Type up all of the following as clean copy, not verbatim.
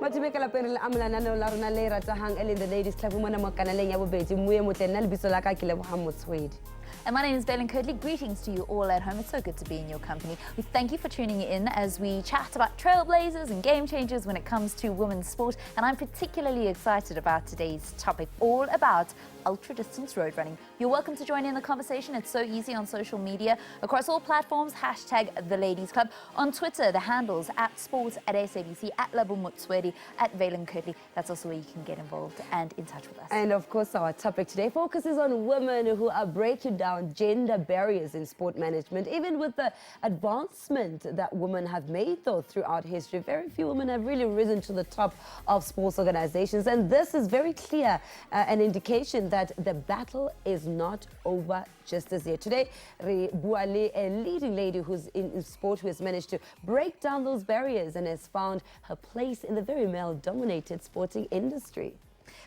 Matibeka lapeng re amela naneo la rona le ratahang e leng the ladies club mona mo kanaleng ya bobedi moe motle nna lebitso la ka ke Lebogang Motswedi. And my name is Belen Kirtley. Greetings to you all at home. It's so good to be in your company. We thank you for tuning in as we chat about trailblazers and game changers when it comes to women's sport. And I'm particularly excited about today's topic, all about ultra-distance road running. You're welcome to join in the conversation. It's so easy on social media. Across all platforms, hashtag The Ladies Club. On Twitter, the handles at sports at SABC, at Lebo Motswedi, at Belen Kirtley. That's also where you can get involved and in touch with us. And of course, our topic today focuses on women who are breaking down gender barriers in sport management. Even with the advancement that women have made, though, throughout history, very few women have really risen to the top of sports organizations. And this is very clear, an indication that the battle is not over just as yet. Today, Buale, a leading lady who's in sport, who has managed to break down those barriers and has found her place in the very male-dominated sporting industry.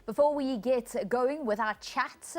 Before we get going with our chat,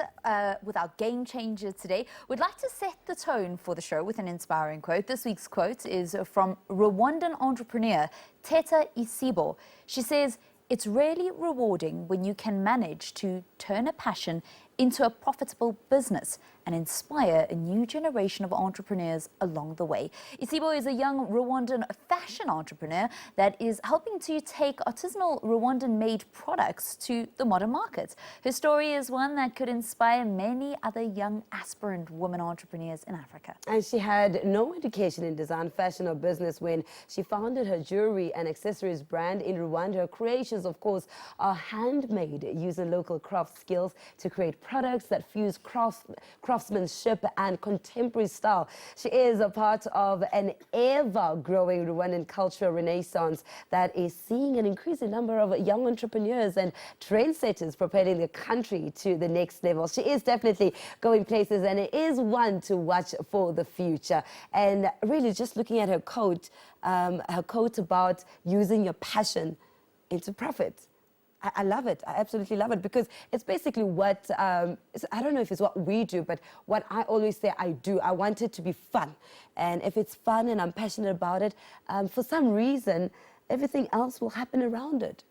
with our game changer today, we'd like to set the tone for the show with an inspiring quote. This week's quote is from Rwandan entrepreneur Teta Isibo. She says, "It's really rewarding when you can manage to turn a passion into a profitable business and inspire a new generation of entrepreneurs along the way." Isibo is a young Rwandan fashion entrepreneur that is helping to take artisanal Rwandan-made products to the modern market. Her story is one that could inspire many other young aspirant women entrepreneurs in Africa. And she had no education in design, fashion or business when she founded her jewelry and accessories brand in Rwanda. Her creations, of course, are handmade using local craft skills to create products that fuse craftsmanship and contemporary style. She is a part of an ever-growing Rwandan cultural renaissance that is seeing an increasing number of young entrepreneurs and trendsetters propelling the country to the next level. She is definitely going places, and it is one to watch for the future. And really, just looking at her quote about using your passion into profit. I love it. I absolutely love it, because it's basically what, I don't know if it's what we do, but what I always say I do. I want it to be fun. And if it's fun and I'm passionate about it, for some reason, everything else will happen around it.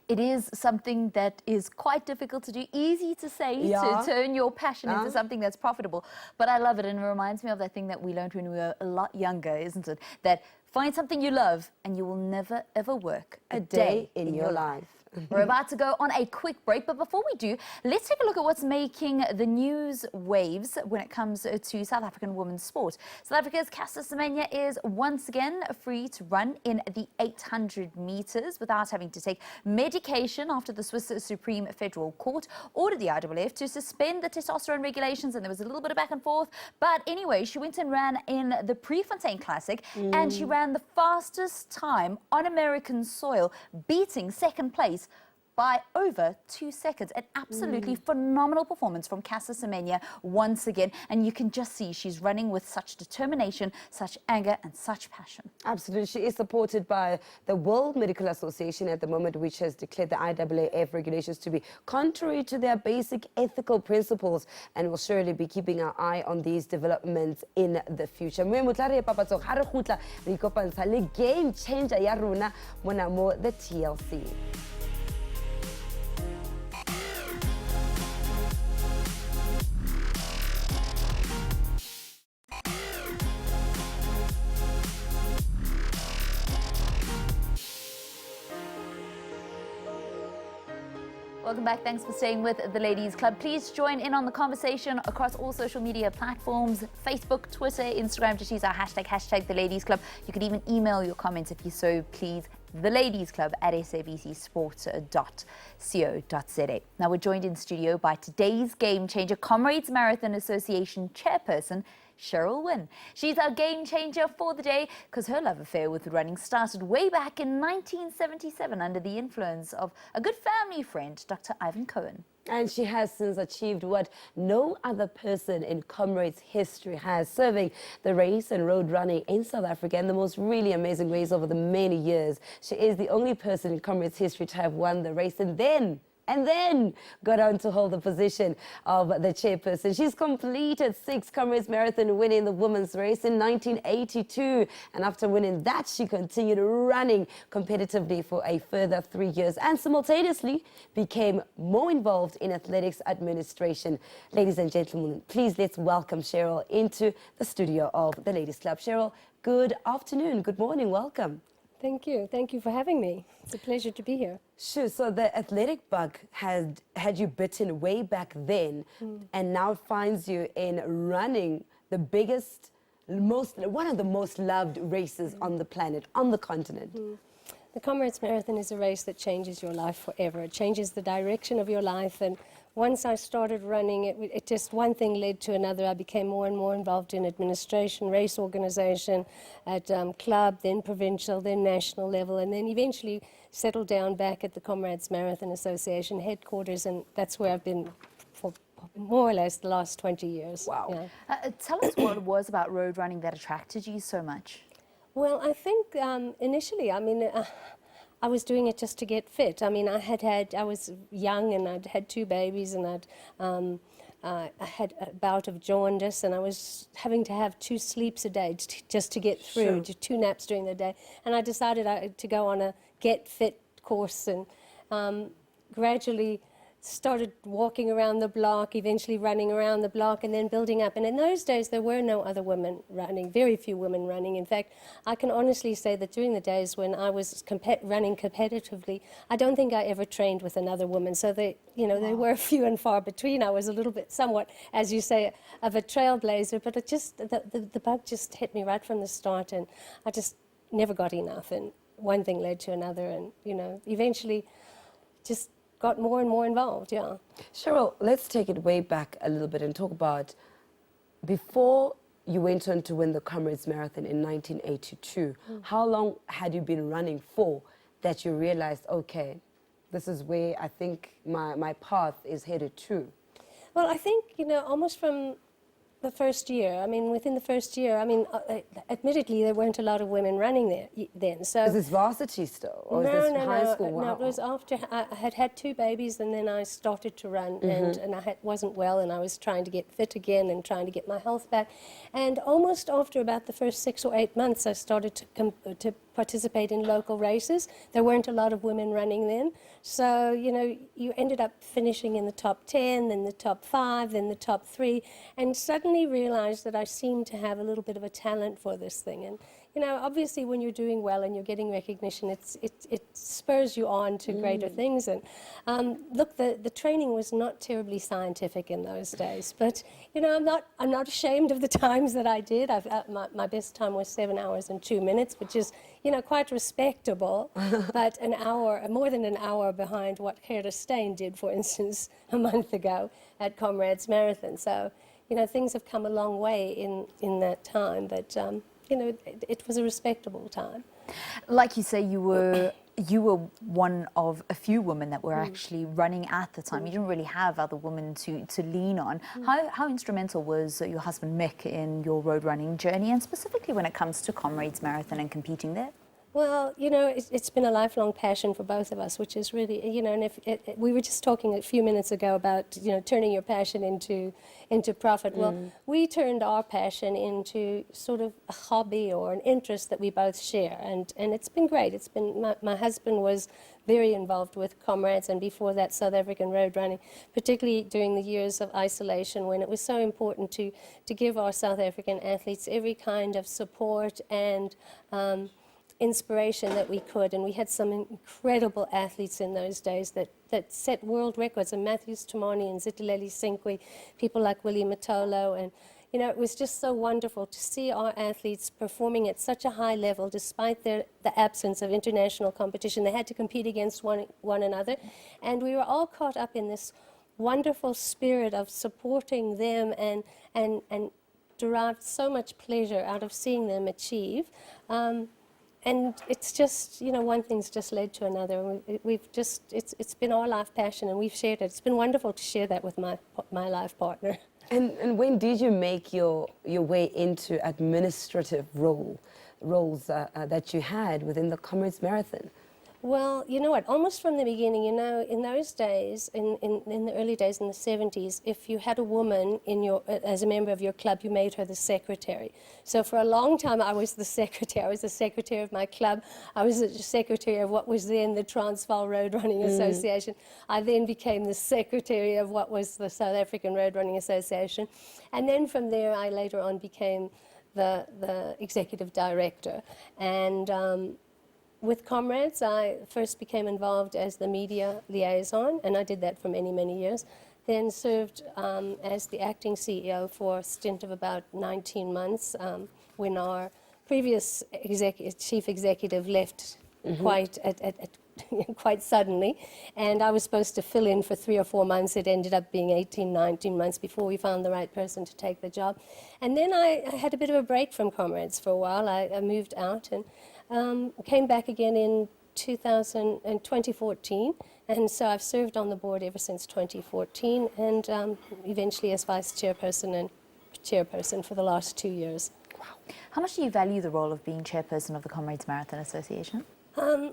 It is something that is quite difficult to do, easy to say, to turn your passion into something that's profitable. But I love it, and it reminds me of that thing that we learned when we were a lot younger, isn't it? That find something you love and you will never, ever work a day in your life. We're about to go on a quick break, but before we do, let's take a look at what's making the news waves when it comes to South African women's sport. South Africa's Caster Semenya is once again free to run in the 800 meters without having to take medication after the Swiss Supreme Federal Court ordered the IAAF to suspend the testosterone regulations, and there was a little bit of back and forth. But anyway, she went and ran in the Prefontaine Classic, and she ran the fastest time on American soil, beating second place by over 2 seconds. An absolutely phenomenal performance from Caster Semenya once again. And you can just see she's running with such determination, such anger and such passion. Absolutely. She is supported by the World Medical Association at the moment, which has declared the IAAF regulations to be contrary to their basic ethical principles, and will surely be keeping our eye on these developments in the future. Game changer ya rona mona mo the TLC. Welcome back. Thanks for staying with the Ladies Club. Please join in on the conversation across all social media platforms, Facebook, Twitter, Instagram. Just use our hashtag the Ladies Club. You can even email your comments if you so please. theladiesclub@sabcsport.co.za. Now we're joined in studio by today's game changer, Comrades Marathon Association Chairperson CHERYL WINN. She's our game changer for the day because her love affair with running started way back in 1977 under the influence of a good family friend, Dr. Ivan Cohen. And she has since achieved what no other person in Comrades history has, serving the race and road running in South Africa in the most really amazing ways over the many years. She is the only person in Comrades history to have won the race and then and then got on to hold the position of the chairperson. She's completed 6 Comrades Marathon, winning the women's race in 1982. And after winning that, she continued running competitively for a further 3 years and simultaneously became more involved in athletics administration. Ladies and gentlemen, please let's welcome Cheryl into the studio of the Ladies Club. Cheryl, good afternoon, good morning, welcome. Thank you. Thank you for having me. It's a pleasure to be here. Sure. So the athletic bug had you bitten way back then, and now finds you in running the biggest, one of the most loved races on the planet, on the continent. The Comrades Marathon is a race that changes your life forever. It changes the direction of your life, and once I started running, it just one thing led to another. I became more and more involved in administration, race organization, at club, then provincial, then national level, and then eventually settled down back at the Comrades Marathon Association headquarters, and that's where I've been for more or less the last 20 years. Wow. Yeah. Tell us what it was about road running that attracted you so much. Well, I think initially, I was doing it just to get fit. I mean, I was young and I'd had 2 babies, and I had a bout of jaundice, and I was having to have 2 sleeps a day just to get through, 2 naps during the day. And I decided to go on a get fit course, and gradually started walking around the block, eventually running around the block, and then building up. And in those days, there were no other women running, very few women running. In fact, I can honestly say that during the days when I was running competitively, I don't think I ever trained with another woman. So they were few and far between. I was a little bit, somewhat, as you say, of a trailblazer, but it just, the bug just hit me right from the start, and I just never got enough. And one thing led to another, and, eventually just got more and more involved, yeah. Cheryl, let's take it way back a little bit and talk about before you went on to win the Comrades Marathon in 1982. How long had you been running for that you realized, okay, this is where I think my path is headed to? Well, I think, almost from the first year, within the first year, admittedly, there weren't a lot of women running there then. So is this varsity still, or is this high school? No, it was after I had 2 babies, and then I started to run, and I wasn't well, and I was trying to get fit again and trying to get my health back. And almost after about the first 6 or 8 months, I started to participate in local races. There weren't a lot of women running then. So, you ended up finishing in the top 10, then the top 5, then the top 3, and suddenly realized that I seemed to have a little bit of a talent for this thing. And, obviously when you're doing well and you're getting recognition, it spurs you on to greater things. And look, the training was not terribly scientific in those days, but, I'm not ashamed of the times that I did. My best time was 7 hours and 2 minutes, which is, quite respectable, but more than an hour behind what Gerda Steyn did, for instance, a month ago at Comrades Marathon. So, things have come a long way in that time, but, it was a respectable time. Like you say, you were one of a few women that were actually running at the time. You didn't really have other women to lean on. How instrumental was your husband Mick in your road running journey, and specifically when it comes to Comrades Marathon and competing there? Well, it's been a lifelong passion for both of us, which is really, and we were just talking a few minutes ago about, turning your passion into profit. Well, we turned our passion into sort of a hobby or an interest that we both share, and it's been great. It's been, my husband was very involved with Comrades, and before that South African road running, particularly during the years of isolation when it was so important to give our South African athletes every kind of support and inspiration that we could. And we had some incredible athletes in those days that set world records, and Matthews Tumani and Zitileli Sinkwe, people like Willie Matolo, and it was just so wonderful to see our athletes performing at such a high level despite the absence of international competition. They had to compete against one another, and we were all caught up in this wonderful spirit of supporting them and derived so much pleasure out of seeing them achieve. And it's just, one thing's just led to another. It's been our life passion, and we've shared it. It's been wonderful to share that with my life partner. And when did you make your way into administrative roles that you had within the Comrades Marathon? Well, you know what, almost from the beginning, you know, in those days, in the early days in the 70s, if you had a woman in your, as a member of your club, you made her the secretary. So for a long time, I was the secretary. I was the secretary of my club. I was the secretary of what was then the Transvaal Road Running Association. I then became the secretary of what was the South African Road Running Association. And then from there, I later on became the executive director. And with Comrades, I first became involved as the media liaison, and I did that for many, many years. Then served as the acting CEO for a stint of about 19 months when our previous chief executive left quite suddenly, and I was supposed to fill in for 3 or 4 months. It ended up being 18, 19 months before we found the right person to take the job. And then I had a bit of a break from Comrades for a while. I moved out and came back again in 2014, and so I've served on the board ever since 2014, and eventually as vice chairperson and chairperson for the last 2 years. Wow. How much do you value the role of being chairperson of the Comrades Marathon Association?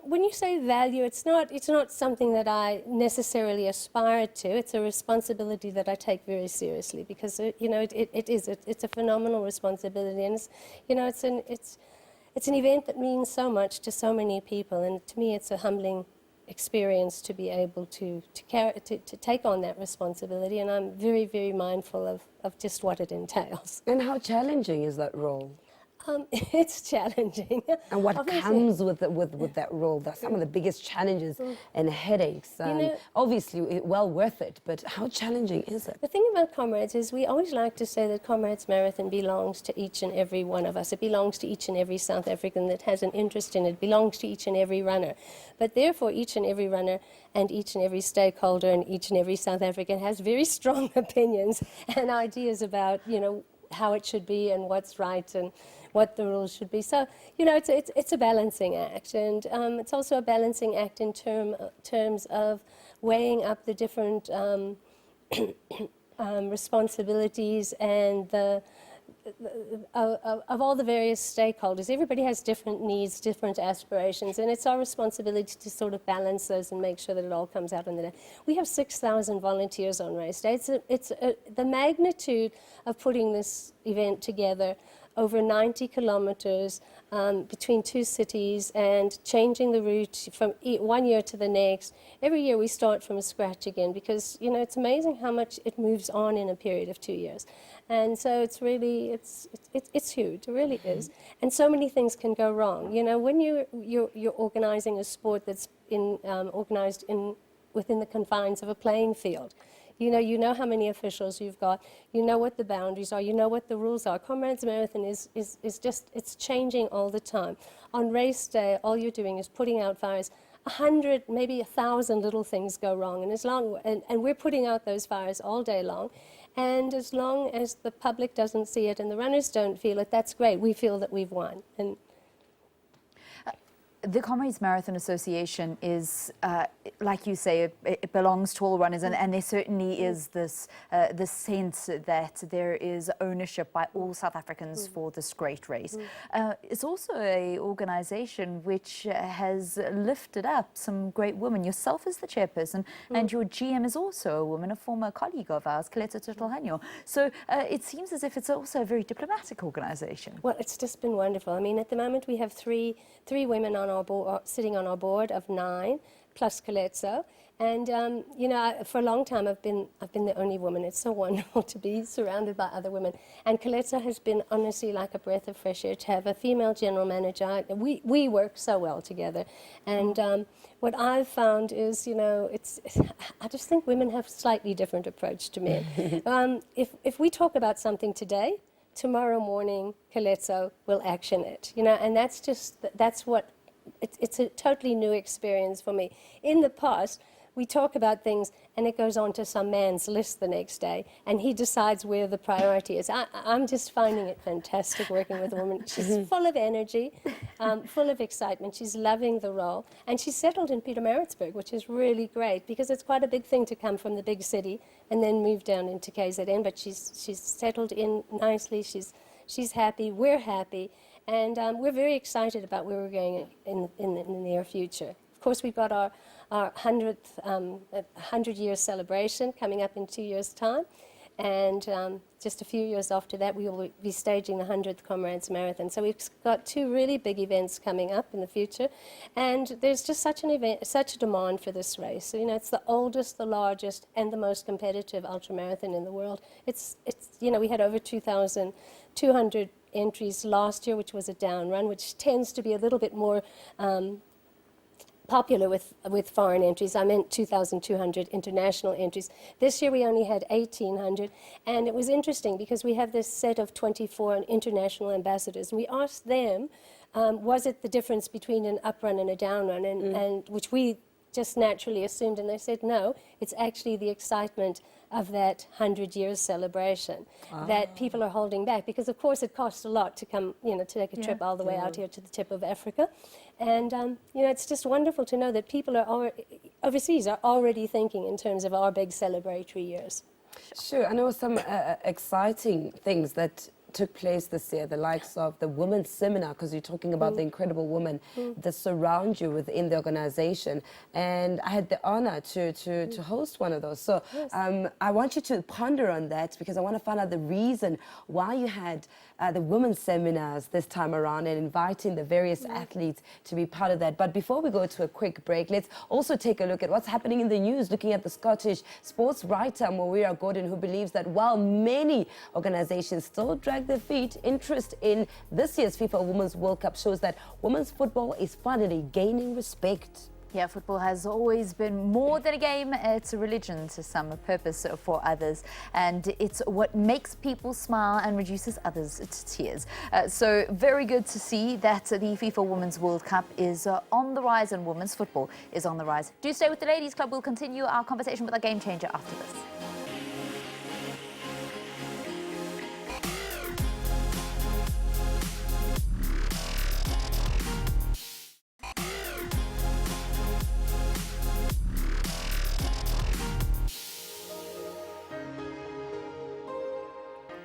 When you say value, it's not something that I necessarily aspire to. It's a responsibility that I take very seriously because it's a phenomenal responsibility, and it's an event that means so much to so many people, and to me it's a humbling experience to be able to take on that responsibility, and I'm very, very mindful of just what it entails. And how challenging is that role? It's challenging. And what comes with that role? That's some of the biggest challenges and headaches. Obviously, well worth it, but how challenging is it? The thing about Comrades is we always like to say that Comrades Marathon belongs to each and every one of us. It belongs to each and every South African that has an interest in it. It belongs to each and every runner. But therefore, each and every runner and each and every stakeholder and each and every South African has very strong opinions and ideas about, how it should be and what's right and what the rules should be. So, it's a balancing act, and it's also a balancing act in terms of weighing up the different responsibilities and of all the various stakeholders. Everybody has different needs, different aspirations, and it's our responsibility to sort of balance those and make sure that it all comes out on the day. We have 6,000 volunteers on race day. The magnitude of putting this event together over 90 kilometers between 2 cities and changing the route from one year to the next. Every year we start from scratch again because, it's amazing how much it moves on in a period of 2 years. And so it's really, it's huge, it really is. And so many things can go wrong. When you're organizing a sport that's organized within the confines of a playing field, you know how many officials you've got, you know what the boundaries are, you know what the rules are. Comrades Marathon is just, it's changing all the time. On race day, all you're doing is putting out fires. 100, maybe 1,000 little things go wrong, and we're putting out those fires all day long. And as long as the public doesn't see it and the runners don't feel it, that's great. We feel that we've won. And the Comrades Marathon Association is, like you say, it belongs to all runners, and there certainly is this sense that there is ownership by all South Africans for this great race. It's also an organisation which has lifted up some great women. Yourself as the chairperson, and your GM is also a woman, a former colleague of ours, Coletta Tutelhanyo. So it seems as if it's also a very diplomatic organisation. Well, it's just been wonderful. I mean, at the moment we have three women on our board, sitting on our board of 9, plus Coletta. And for a long time I've been the only woman. It's so wonderful to be surrounded by other women. And Coletta has been honestly like a breath of fresh air to have a female general manager. We work so well together. And what I've found is, I just think women have a slightly different approach to men. If we talk about something today, tomorrow morning Coletta will action it. And that's what. It's a totally new experience for me. In the past, we talk about things and it goes on to some man's list the next day and he decides where the priority is. I'm just finding it fantastic working with a woman. She's full of energy, full of excitement. She's loving the role, and she's settled in Pietermaritzburg, which is really great because it's quite a big thing to come from the big city and then move down into KZN, but she's settled in nicely. She's happy, we're happy. And we're very excited about where we're going in the near future. Of course, we've got our 100-year celebration coming up in 2 years' time. And just a few years after that, we will be staging the 100th Comrades Marathon. So we've got 2 really big events coming up in the future. And there's just such a demand for this race. So, you know, it's the oldest, the largest, and the most competitive ultramarathon in the world. It's you know, we had over 2,200 entries last year, which was a down run, which tends to be a little bit more popular with foreign entries. I meant 2,200 international entries. This year we only had 1,800, and it was interesting because we have this set of 24 international ambassadors, and we asked them, was it the difference between an up run and a down run, and which we just naturally assumed, and they said no, it's actually the excitement of that 100 years celebration that people are holding back, because of course it costs a lot to come, you know, to take a trip all the way out here to the tip of Africa. And you know, it's just wonderful to know that people are overseas are already thinking in terms of our big celebratory years. Sure, I know some exciting things that took place this year, the likes of the women's seminar, because you're talking about the incredible women that surround you within the organization. And I had the honor to host one of those. So I want you to ponder on that, because I want to find out the reason why you had the women's seminars this time around and inviting the various athletes to be part of that. But before we go to a quick break, let's also take a look at what's happening in the news, looking at the Scottish sports writer Maria Gordon, who believes that while many organizations still drag their feet, interest in this year's FIFA Women's World Cup shows that women's football is finally gaining respect. Yeah, football has always been more than a game. It's a religion to some, a purpose for others. And it's what makes people smile and reduces others to tears. So very good to see that the FIFA Women's World Cup is on the rise and women's football is on the rise. Do stay with the Ladies Club. We'll continue our conversation with our game changer after this.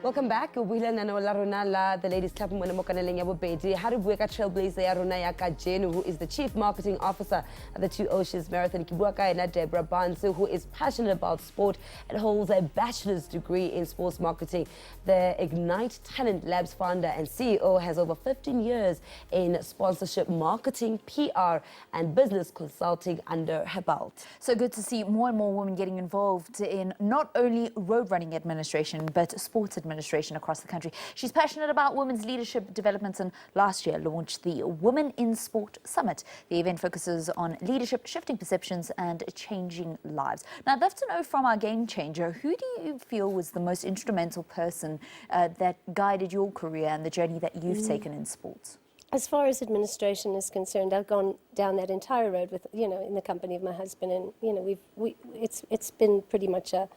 Welcome back. Wila na la rona la the Ladies Club mona mo kaneleng ya bobedi. Ha re bua ka trailblazer ya rona ya kajeno, who is the Chief Marketing Officer at the Two Oceans Marathon. Ke bua ka ena Deborah Bansu, who is passionate about sport and holds a bachelor's degree in sports marketing. The Ignite Talent Labs founder and CEO has over 15 years in sponsorship, marketing, PR, and business consulting under her belt. So good to see more and more women getting involved in not only road running administration, but sports administration across the country. She's passionate about women's leadership developments, and last year launched the Women in Sport Summit. The event focuses on leadership, shifting perceptions, and changing lives. Now, I'd love to know from our game changer, who do you feel was the most instrumental person that guided your career and the journey that you've taken in sports? As far as administration is concerned, I've gone down that entire road with, you know, in the company of my husband, and you know, it's been pretty much a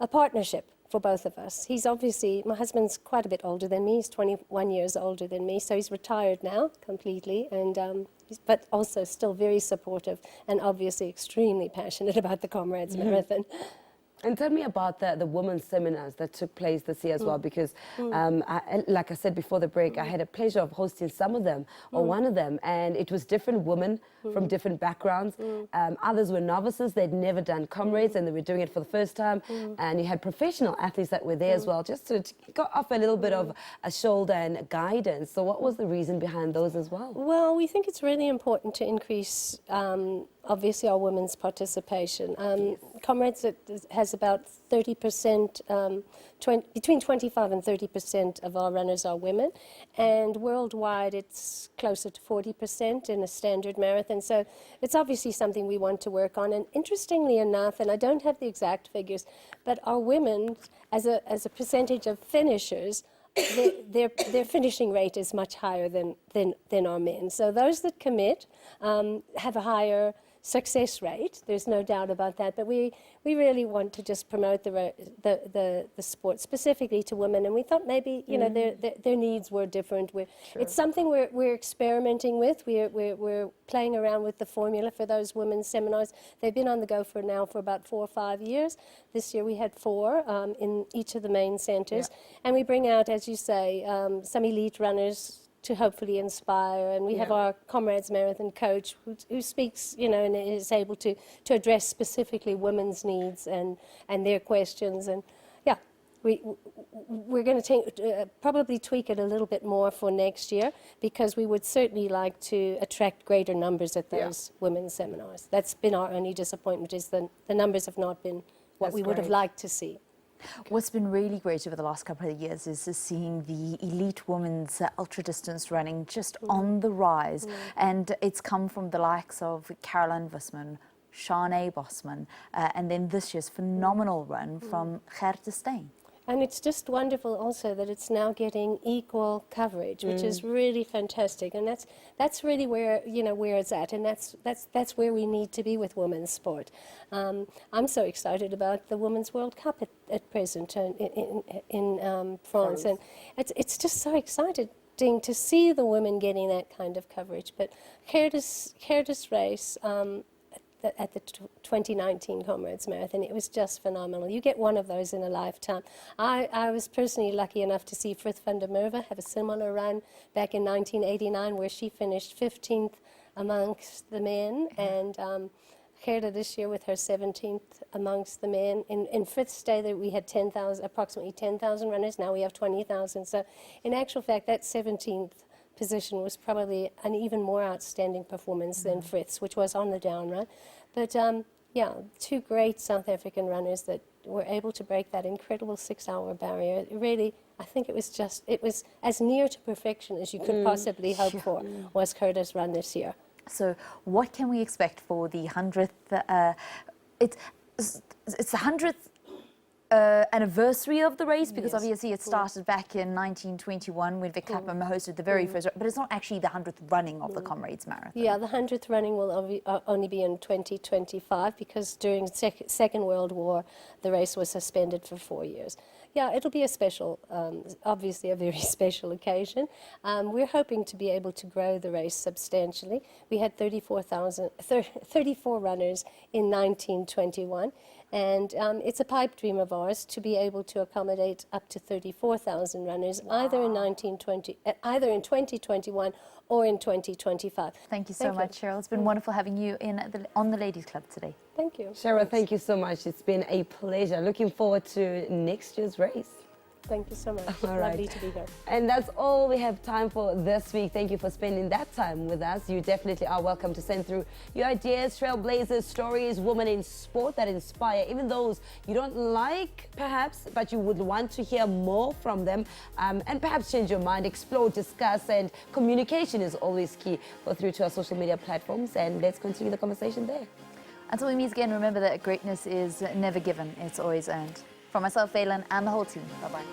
partnership for both of us. He's obviously, my husband's quite a bit older than me. He's 21 years older than me, so he's retired now completely, and but also still very supportive and obviously extremely passionate about the Comrades Marathon. And tell me about the women's seminars that took place this year as well, because like I said before the break, I had a pleasure of hosting some of them, or one of them, and it was different women from different backgrounds. Others were novices, they'd never done Comrades and they were doing it for the first time, and you had professional athletes that were there as well, just to offer a little bit of a shoulder and guidance. So what was the reason behind those as well? Well, we think it's really important to increase obviously our women's participation. Comrades has about 30%, between 25 and 30% of our runners are women, and worldwide it's closer to 40% in a standard marathon. So it's obviously something we want to work on. And interestingly enough, and I don't have the exact figures, but our women, as a percentage of finishers, their finishing rate is much higher than our men. So those that commit have a higher success rate. There's no doubt about that. But we really want to just promote the sport specifically to women. And we thought maybe their needs were different. It's something we're experimenting with. We're playing around with the formula for those women's seminars. They've been on the go for about 4 or 5 years. This year we had 4 in each of the main centres, and we bring out, as you say, some elite runners hopefully inspire. And we have our Comrades Marathon coach who speaks, you know, and is able to address specifically women's needs and their questions. And yeah, we're going to probably tweak it a little bit more for next year, because we would certainly like to attract greater numbers at those women's seminars. That's been our only disappointment, is the numbers have not been what we would have liked to see. What's been really great over the last couple of years is seeing the elite women's ultra-distance running just on the rise. And it's come from the likes of Caroline Visman, Shanae Bosman, and then this year's phenomenal run from Gert de Steen. And it's just wonderful also that it's now getting equal coverage, which is really fantastic. And that's really where, you know, where it's at, and that's where we need to be with women's sport. I'm so excited about the Women's World Cup at present in France, and it's just so exciting to see the women getting that kind of coverage. But Gerda's race at the 2019 Comrades Marathon, it was just phenomenal. You get one of those in a lifetime. I was personally lucky enough to see Frith van der Merwe have a similar run back in 1989, where she finished 15th amongst the men, and Gerda this year with her 17th amongst the men. In Frith's day, that we had approximately 10,000 runners. Now we have 20,000. So in actual fact, that 17th position was probably an even more outstanding performance than Frith's, which was on the down run. But yeah, two great South African runners that were able to break that incredible 6-hour barrier. Really, I think it was as near to perfection as you could possibly hope for, was Gerda's run this year. So what can we expect for the 100th? It's the 100th anniversary of the race, because obviously it started back in 1921 when Vic Clapham hosted the very first, but it's not actually the 100th running of the Comrades Marathon. Yeah, the 100th running will only be in 2025, because during the Second World War the race was suspended for 4 years. Yeah, it'll be a special, obviously a very special occasion. We're hoping to be able to grow the race substantially. We had 34 runners in 1921, and it's a pipe dream of ours to be able to accommodate up to 34,000 runners, either in 2021 or in 2025. Thank you so much, Cheryl. It's been wonderful having you on the Ladies Club today. Thank you. Cheryl, thank you so much. It's been a pleasure. Looking forward to next year's race. Thank you so much. All right. Lovely to be here. And that's all we have time for this week. Thank you for spending that time with us. You definitely are welcome to send through your ideas, trailblazers, stories, women in sport that inspire, even those you don't like, perhaps, but you would want to hear more from them, and perhaps change your mind, explore, discuss, and communication is always key. Go through to our social media platforms and let's continue the conversation there. Until we meet again, remember that greatness is never given, it's always earned. From myself, Valen, and the whole team, bye-bye.